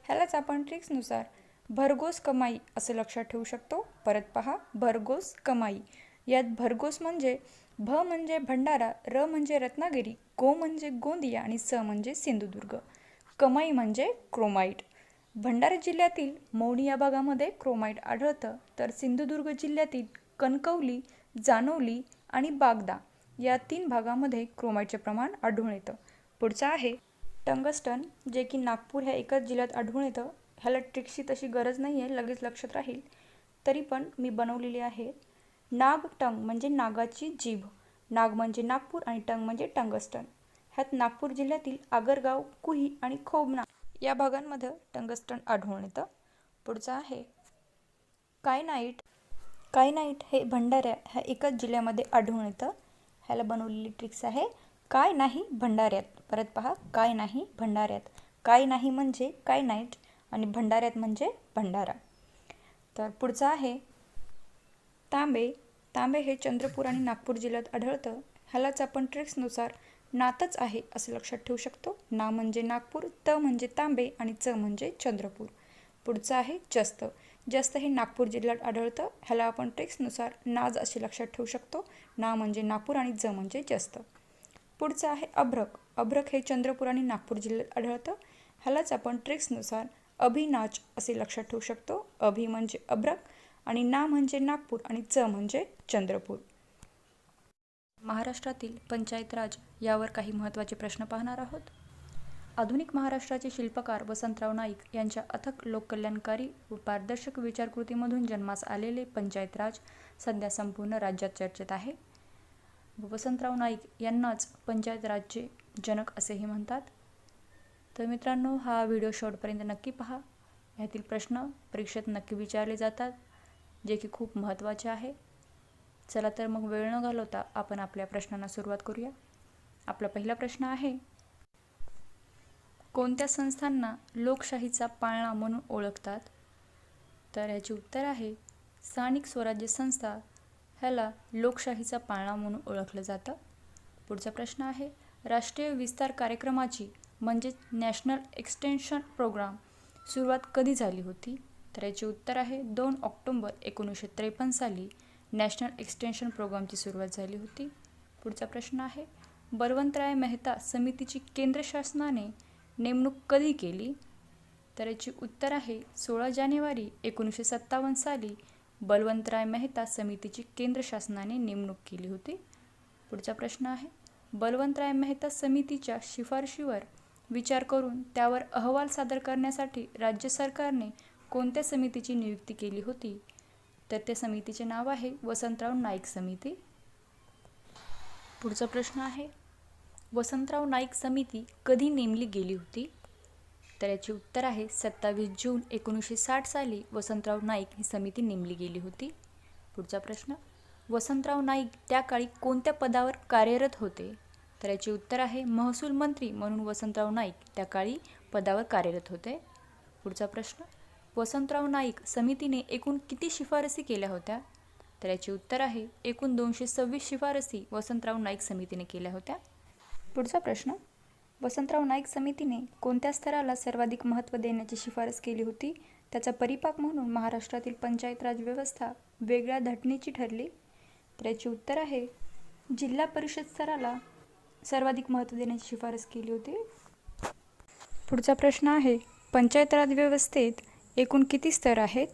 ह्यालाच आपण ट्रिक्सनुसार भरघोस कमाई असं लक्षात ठेवू शकतो. परत पहा, भरघोस कमाई. यात भरघोस म्हणजे भ म्हणजे भंडारा, र म्हणजे रत्नागिरी, गो म्हणजे गोंदिया आणि स म्हणजे सिंधुदुर्ग. कमाई म्हणजे क्रोमाईट. भंडारा जिल्ह्यातील मौनी या भागामध्ये क्रोमाईट आढळतं, तर सिंधुदुर्ग जिल्ह्यातील कणकवली, जानोली आणि बागदा या 3 भागामध्ये क्रोमाईटचे प्रमाण आढळून येतं. पुढचं आहे टंगस्टन, जे की नागपूर ह्या एकाच जिल्ह्यात आढळून येतं. ह्याला ट्रिक्सची तशी गरज नाही आहे, लगेच लक्षात राहील, तरी पण मी बनवलेली आहे. नाग टंग म्हणजे नागाची जीभ. नाग म्हणजे नागपूर आणि टंग म्हणजे टंगस्टन. ह्यात नागपूर जिल्ह्यातील आगरगाव, कुही आणि खोबना या भागांमध्ये टंगस्टन आढळून येतं. पुढचं आहे कायनाईट. कायनाईट हे भंडारा ह्या एकाच जिल्ह्यामध्ये आढळून येतं. ह्याला बनवलेली ट्रिक्स आहे काय नाही भंडाऱ्यात. परत पहा, काय नाही भंडाऱ्यात. काय नाही म्हणजे कायनाईट आणि भंडाऱ्यात म्हणजे भंडारा. तर पुढचं आहे तांबे. तांबे हे चंद्रपूर आणि नागपूर जिल्ह्यात आढळतं. ह्यालाच आपण ट्रिक्सनुसार नातच आहे असं लक्षात ठेवू शकतो. ना म्हणजे नागपूर, त म्हणजे तांबे आणि च म्हणजे चंद्रपूर. पुढचं आहे जस्त. जस्त हे नागपूर जिल्ह्यात आढळतं. ह्याला आपण ट्रिक्सनुसार नाज असे लक्षात ठेवू शकतो. ना म्हणजे नागपूर आणि ज म्हणजे जस्त. पुढचं आहे अभ्रक. अभ्रक हे चंद्रपूर आणि नागपूर जिल्ह्यात आढळतं. ह्यालाच आपण ट्रिक्सनुसार अभिनाच असे लक्षात ठेवू शकतो. अभि म्हणजे अभ्रक आणि ना म्हणजे नागपूर आणि च म्हणजे चंद्रपूर. महाराष्ट्रातील पंचायत राज यावर काही महत्त्वाचे प्रश्न पाहणार आहोत. आधुनिक महाराष्ट्राचे शिल्पकार वसंतराव नाईक यांच्या अथक लोककल्याणकारी व पारदर्शक विचारकृतीमधून जन्मास आलेले पंचायत राज सध्या संपूर्ण राज्यात चर्चेत आहे. वसंतराव नाईक यांनाच पंचायत राजचे जनक असेही म्हणतात. तर मित्रांनो, हा व्हिडिओ शेवटपर्यंत नक्की पहा. ह्यातील प्रश्न परीक्षेत नक्की विचारले जातात, जे की खूप महत्त्वाचे आहे. चला तर मग वेळ न घालवता आपण आपल्या प्रश्नांना सुरुवात करूया. आपला पहिला प्रश्न आहे, कोणत्या संस्थांना लोकशाहीचा पाळणा म्हणून ओळखतात? तर ह्याचे उत्तर आहे स्थानिक स्वराज्य संस्था ह्याला लोकशाहीचा पाळणा म्हणून ओळखलं जातं. पुढचा प्रश्न आहे, राष्ट्रीय विस्तार कार्यक्रमाची म्हणजेच नॅशनल एक्सटेन्शन प्रोग्राम सुरुवात कधी झाली होती? तर याचे उत्तर आहे 2 ऑक्टोबर 1953 साली नॅशनल एक्सटेन्शन प्रोग्रामची सुरुवात झाली होती. पुढचा प्रश्न आहे, बळवंतराय मेहता समितीची केंद्र शासनाने नेमणूक कधी केली? तर याचे उत्तर आहे 16 जानेवारी 1957 साली बळवंतराय मेहता समितीची केंद्र शासनाने नेमणूक केली होती. पुढचा प्रश्न आहे, बळवंतराय मेहता समितीच्या शिफारशीवर विचार करून त्यावर अहवाल सादर करण्यासाठी राज्य सरकारने कोणत्या समितीची नियुक्ती केली होती? तर त्या समितीचे नाव आहे वसंतराव नाईक समिती. पुढचा प्रश्न आहे, वसंतराव नाईक समिती कधी नेमली गेली होती? तर याचे उत्तर आहे 27 जून 1960 साली वसंतराव नाईक ही समिती नेमली गेली होती. पुढचा प्रश्न, वसंतराव नाईक त्या काळी कोणत्या पदावर कार्यरत होते? तर याचे उत्तर आहे महसूल मंत्री म्हणून वसंतराव नाईक त्या काळी पदावर कार्यरत होते. पुढचा प्रश्न, वसंतराव नाईक समितीने एकूण किती शिफारसी केल्या होत्या? तर याचे उत्तर आहे एकूण 226 शिफारसी वसंतराव नाईक समितीने केल्या होत्या. पुढचा प्रश्न, वसंतराव नाईक समितीने कोणत्या स्तराला सर्वाधिक महत्त्व देण्याची शिफारस केली होती? त्याचा परिपाक म्हणून महाराष्ट्रातील पंचायत राज व्यवस्था वेगळ्या धाटणीची ठरली. तर याचे उत्तर आहे जिल्हा परिषद स्तराला सर्वाधिक महत्त्व देण्याची शिफारस केली होती. पुढचा प्रश्न आहे, पंचायत राज व्यवस्थेत एकूण किती स्तर आहेत?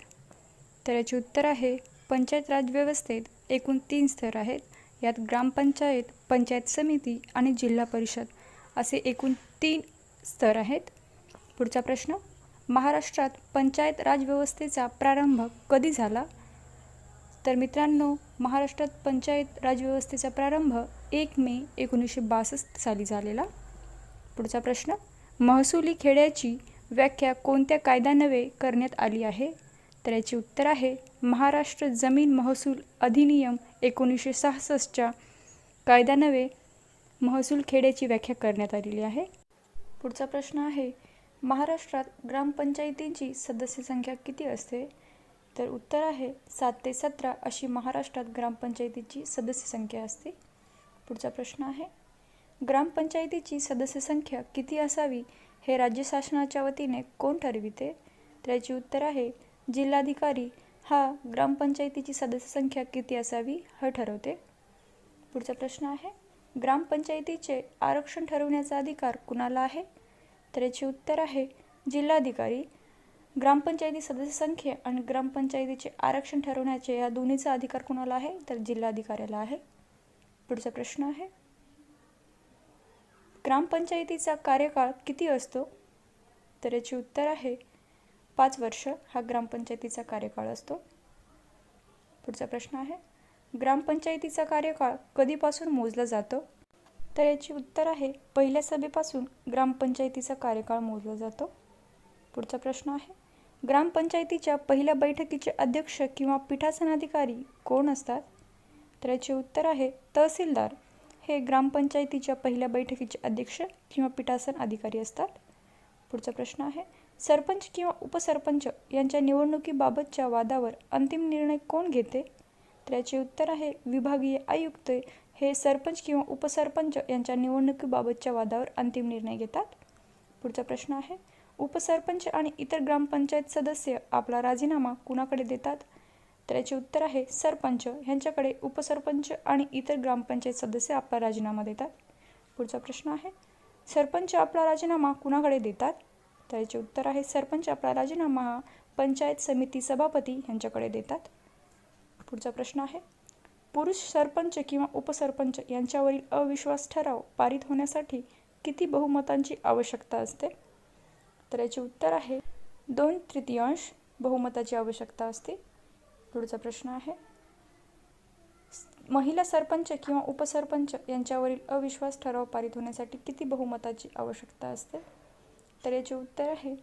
तर याचे उत्तर आहे पंचायत राज व्यवस्थेत एकूण 3 स्तर आहेत. यात ग्रामपंचायत, पंचायत समिती आणि जिल्हा परिषद असे एकूण 3 स्तर आहेत. पुढचा प्रश्न, महाराष्ट्रात पंचायत राज व्यवस्थेचा प्रारंभ कधी झाला? तर मित्रांनो, महाराष्ट्रात पंचायत राज व्यवस्थेचा प्रारंभ 1 मे 1962 साली झालेला. पुढचा प्रश्न, महसुली खेड्याची व्याख्या कोणत्या कायद्यान्वये करण्यात आली आहे? तर याचे उत्तर आहे महाराष्ट्र जमीन महसूल अधिनियम 1966च्या कायद्यान्वये महसूल खेड्याची व्याख्या करण्यात आलेली आहे. पुढचा प्रश्न आहे, महाराष्ट्रात ग्रामपंचायतींची सदस्य संख्या किती असते? तर उत्तर आहे 7 ते 17 अशी महाराष्ट्रात ग्रामपंचायतीची सदस्य संख्या असते. पुढचा प्रश्न आहे, ग्रामपंचायतीची सदस्य संख्या किती असावी हे राज्य शासनाच्या वतीने कोण ठरविते? तर याचे उत्तर आहे जिल्हाधिकारी हा ग्रामपंचायतीची सदस्य संख्या किती असावी हे ठरवते. पुढचा प्रश्न आहे, ग्रामपंचायतीचे आरक्षण ठरवण्याचा अधिकार कुणाला आहे? तर याचे उत्तर आहे जिल्हाधिकारी. ग्रामपंचायती सदस्य संख्या आणि ग्रामपंचायतीचे आरक्षण ठरवण्याचे या दोन्हीचा अधिकार कुणाला आहे? तर जिल्हाधिकाऱ्याला आहे. पुढचा प्रश्न आहे, ग्रामपंचायतीचा कार्यकाळ किती असतो? तर याचे उत्तर आहे 5 वर्ष हा ग्रामपंचायतीचा कार्यकाळ असतो. पुढचा प्रश्न आहे, ग्रामपंचायतीचा कार्यकाळ कधीपासून मोजला जातो? तर याचे उत्तर आहे पहिल्या सभेपासून ग्रामपंचायतीचा कार्यकाळ मोजला जातो. पुढचा प्रश्न आहे, ग्रामपंचायतीच्या पहिल्या बैठकीचे अध्यक्ष किंवा पीठासन अधिकारी कोण असतात? तर याचे उत्तर आहे तहसीलदार हे ग्रामपंचायतीच्या पहिल्या बैठकीचे अध्यक्ष किंवा पीठासन अधिकारी असतात. पुढचा प्रश्न आहे, सरपंच किंवा उपसरपंच यांच्या निवडणुकीबाबतच्या वादावर अंतिम निर्णय कोण घेते? तर याचे उत्तर आहे विभागीय आयुक्त हे सरपंच किंवा उपसरपंच यांच्या निवडणुकीबाबतच्या वादावर अंतिम निर्णय घेतात. पुढचा प्रश्न आहे, उपसरपंच आणि इतर ग्रामपंचायत सदस्य आपला राजीनामा कुणाकडे देतात? तर याचे उत्तर आहे सरपंच यांच्याकडे उपसरपंच आणि इतर ग्रामपंचायत सदस्य आपला राजीनामा देतात. पुढचा प्रश्न आहे, सरपंच आपला राजीनामा कुणाकडे देतात? तर याचे उत्तर आहे सरपंच आपला राजीनामा हा पंचायत समिती सभापती यांच्याकडे देतात. पुढचा प्रश्न आहे, पुरुष सरपंच किंवा उपसरपंच यांच्यावरील अविश्वास ठराव पारित होण्यासाठी किती बहुमतांची आवश्यकता असते? तर याचे उत्तर आहे 2/3 बहुमताची आवश्यकता असते. पुढचा प्रश्न आहे, महिला सरपंच किंवा उपसरपंच यांच्यावरील अविश्वास ठराव पारित होण्यासाठी किती बहुमताची आवश्यकता असते? तर याचे उत्तर आहे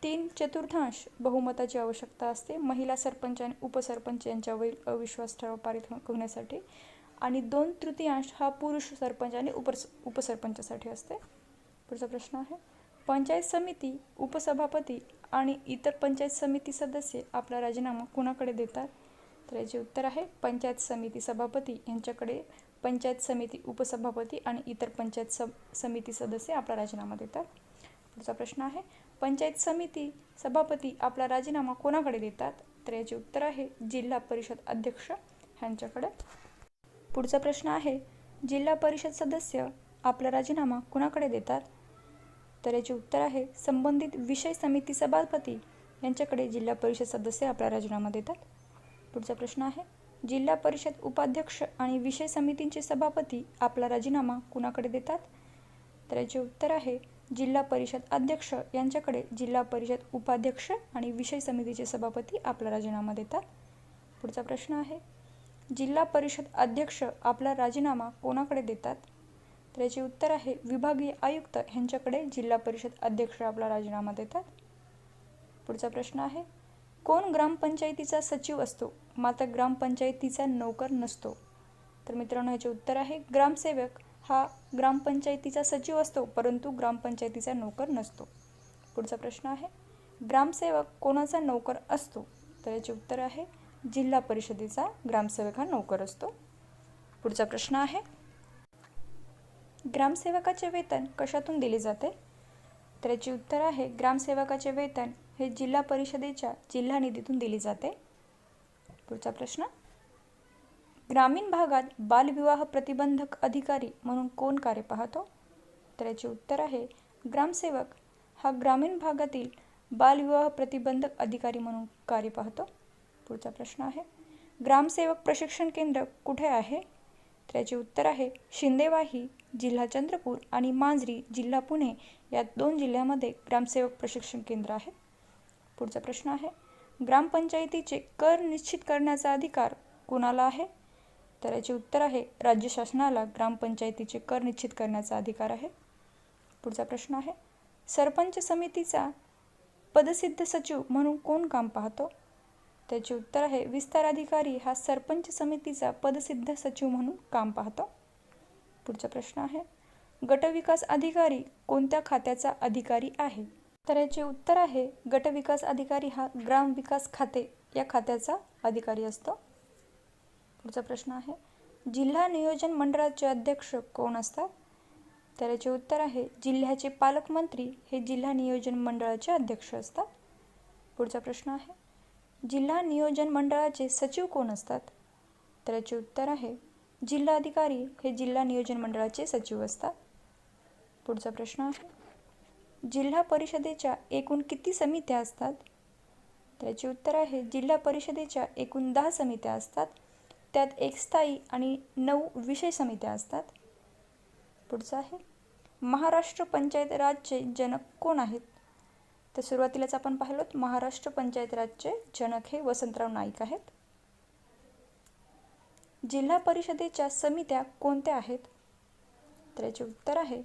3/4 बहुमताची आवश्यकता असते महिला सरपंच आणि उपसरपंच यांच्यावरील अविश्वास ठराव पारित होण्यासाठी, आणि 2/3 हा पुरुष सरपंच आणि उपसरपंचासाठी असते. पुढचा प्रश्न आहे, पंचायत समिती उपसभापती आणि इतर पंचायत समिती सदस्य आपला राजीनामा कोणाकडे देतात? तर याचे उत्तर आहे पंचायत समिती सभापती यांच्याकडे पंचायत समिती उपसभापती आणि इतर पंचायत समिती सदस्य आपला राजीनामा देतात. पुढचा प्रश्न आहे, पंचायत समिती सभापती आपला राजीनामा कोणाकडे देतात? तर याचे उत्तर आहे जिल्हा परिषद अध्यक्ष यांच्याकडे. पुढचा प्रश्न आहे, जिल्हा परिषद सदस्य आपला राजीनामा कोणाकडे देतात? तर याचे उत्तर आहे संबंधित विषय समिती सभापती यांच्याकडे जिल्हा परिषद सदस्य आपला राजीनामा देतात. पुढचा प्रश्न आहे, जिल्हा परिषद उपाध्यक्ष आणि विषय समितींचे सभापती आपला राजीनामा कुणाकडे देतात? तर याचे उत्तर आहे जिल्हा परिषद अध्यक्ष यांच्याकडे जिल्हा परिषद उपाध्यक्ष आणि विषय समितीचे सभापती आपला राजीनामा देतात. पुढचा प्रश्न आहे, जिल्हा परिषद अध्यक्ष आपला राजीनामा कोणाकडे देतात? तर याचे उत्तर आहे विभागीय आयुक्त यांच्याकडे जिल्हा परिषद अध्यक्ष आपला राजीनामा देतात. पुढचा प्रश्न आहे, कोण ग्रामपंचायतीचा सचिव असतो मात्र ग्रामपंचायतीचा नोकर नसतो? तर मित्रांनो याचे उत्तर आहे ग्रामसेवक हा ग्रामपंचायतीचा सचिव असतो परंतु ग्रामपंचायतीचा नोकर नसतो. पुढचा प्रश्न आहे, ग्रामसेवक कोणाचा नोकर असतो? तर याचे उत्तर आहे जिल्हा परिषदेचा ग्रामसेवक हा नोकर असतो. पुढचा प्रश्न आहे, ग्रामसेवकाचे वेतन कशातून दिले जाते? तर याचे उत्तर आहे ग्रामसेवकाचे वेतन हे जिल्हा परिषदेच्या जिल्हा निधीतून दिले जाते. पुढचा प्रश्न, ग्रामीण भागात बालविवाह प्रतिबंधक अधिकारी म्हणून कोण कार्य पाहतो? तर याचे उत्तर आहे ग्रामसेवक हा ग्रामीण भागातील बालविवाह प्रतिबंधक अधिकारी म्हणून कार्य पाहतो. पुढचा प्रश्न आहे, ग्रामसेवक प्रशिक्षण केंद्र कुठे आहे? तर याचे उत्तर आहे शिंदेवाही जिल्हा चंद्रपूर आणि मांजरी जिल्हा पुणे या 2 जिल्ह्यामध्ये ग्रामसेवक प्रशिक्षण केंद्र आहे. पुढचा प्रश्न आहे, ग्रामपंचायतीचे कर निश्चित करण्याचा अधिकार कोणाला आहे? तर याचे उत्तर आहे राज्य शासनाला ग्रामपंचायतीचे कर निश्चित करण्याचा अधिकार आहे. पुढचा प्रश्न आहे, सरपंच समितीचा पदसिद्ध सचिव म्हणून कोण काम पाहतो? त्याचे उत्तर आहे विस्तार अधिकारी हा सरपंच समितीचा पदसिद्ध सचिव म्हणून काम पाहतो. पुढचा प्रश्न आहे, गटविकास अधिकारी कोणत्या खात्याचा अधिकारी आहे? तर याचे उत्तर आहे गटविकास अधिकारी हा ग्रामविकास खाते या खात्याचा अधिकारी असतो. पुढचा प्रश्न आहे, जिल्हा नियोजन मंडळाचे अध्यक्ष कोण असतात? तर याचे उत्तर आहे जिल्ह्याचे पालकमंत्री हे जिल्हा नियोजन मंडळाचे अध्यक्ष असतात. पुढचा प्रश्न आहे, जिल्हा नियोजन मंडळाचे सचिव कोण असतात? तर याचे उत्तर आहे जिल्हाधिकारी हे जिल्हा नियोजन मंडळाचे सचिव असतात. पुढचा प्रश्न आहे, जिल्हा परिषदेच्या एकूण किती समित्या असतात? तर याचे उत्तर आहे जिल्हा परिषदेच्या एकूण 10 समित्या असतात. त्यात 1 स्थायी आणि 9 विषय समित्या असतात. पुढचा आहे, महाराष्ट्र पंचायत राजचे जनक कोण आहेत? तर सुरुवातीलाच आपण पाहिलोत महाराष्ट्र पंचायत राजचे जनक हे वसंतराव नाईक आहेत. जिल्हा परिषदेच्या समित्या कोणत्या आहेत? तर याचे उत्तर आहे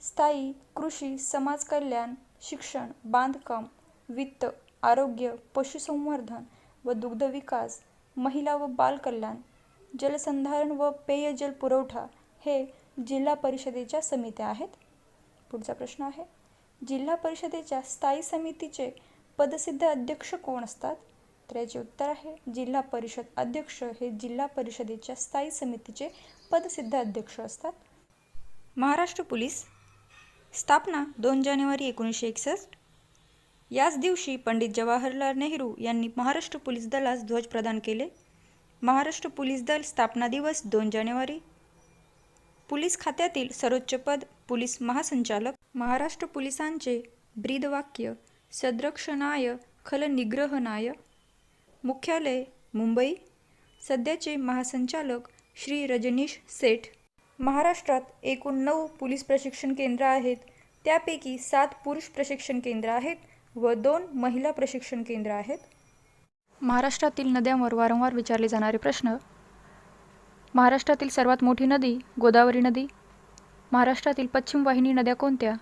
स्थायी, कृषी, समाज कल्याण, शिक्षण, बांधकाम, वित्त, आरोग्य, पशुसंवर्धन व दुग्ध विकास, महिला व बाल कल्याण, जलसंधारण व पेयजल पुरवठा हे जिल्हा परिषदेच्या समित्या आहेत. पुढचा प्रश्न आहे, जिल्हा परिषदेच्या स्थायी समितीचे पदसिद्ध अध्यक्ष कोण असतात? तर याचे उत्तर आहे जिल्हा परिषद अध्यक्ष हे जिल्हा परिषदेच्या स्थायी समितीचे पदसिद्ध अध्यक्ष असतात. महाराष्ट्र पोलीस स्थापना 2 जानेवारी 1961. याच दिवशी पंडित जवाहरलाल नेहरू यांनी महाराष्ट्र पोलीस दलास ध्वज प्रदान केले. महाराष्ट्र पोलीस दल स्थापना दिवस 2 जानेवारी. पोलीस खात्यातील सर्वोच्च पद पोलीस महासंचालक. महाराष्ट्र पोलिसांचे ब्रीदवाक्य सद्रक्षणाय खलनिग्रहणाय. मुख्यालय मुंबई. सध्याचे महासंचालक श्री रजनीश सेठ. महाराष्ट्रात एकूण 9 पोलीस प्रशिक्षण केंद्र आहेत. त्यापैकी 7 पुरुष प्रशिक्षण केंद्र आहेत व 2 महिला प्रशिक्षण केंद्र आहेत. महाराष्ट्रातील नद्यांवर वारंवार विचारले जाणारे प्रश्न. महाराष्ट्रातील सर्वात मोठी नदी गोदावरी नदी. महाराष्ट्रातील पश्चिम वाहिनी नद्या कोणत्या?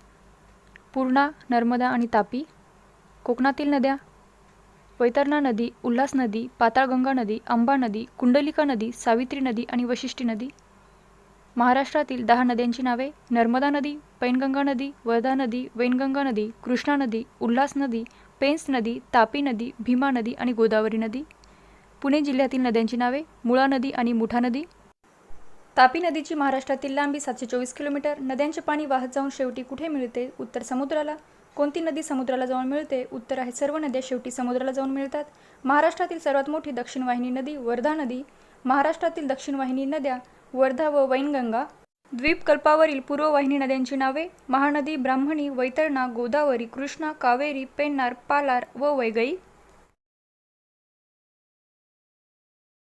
पूर्णा, नर्मदा आणि तापी. कोकणातील नद्या: वैतरणा नदी, उल्हास नदी, पाताळगंगा नदी, अंबा नदी, कुंडलिका नदी, सावित्री नदी आणि वशिष्ठी नदी. महाराष्ट्रातील 10 नद्यांची नावे: नर्मदा नदी, पैनगंगा नदी, वर्धा नदी, वैनगंगा नदी, कृष्णा नदी, उल्हास नदी, पेंच नदी, तापी नदी, भीमा नदी आणि गोदावरी नदी. पुणे जिल्ह्यातील नद्यांची नावे: मुळा नदी आणि मुठा नदी. तापी नदीची महाराष्ट्रातील लांबी 724 किलोमीटर. नद्यांचे पाणी वाहत जाऊन शेवटी कुठे मिळते? उत्तर: समुद्राला. कोणती नदी समुद्राला जाऊन मिळते? उत्तर आहे सर्व नद्या शेवटी समुद्राला जाऊन मिळतात. महाराष्ट्रातील सर्वात मोठी दक्षिण वाहिनी नदी: वर्धा नदी. महाराष्ट्रातील दक्षिण वाहिनी नद्या: वर्धा व वैनगंगा. द्वीपकल्पावरील पूर्व वाहिनी नद्यांची नावे: महानदी, ब्राह्मणी, वैतरणा, गोदावरी, कृष्णा, कावेरी, पेन्नार, पालार व वैगई.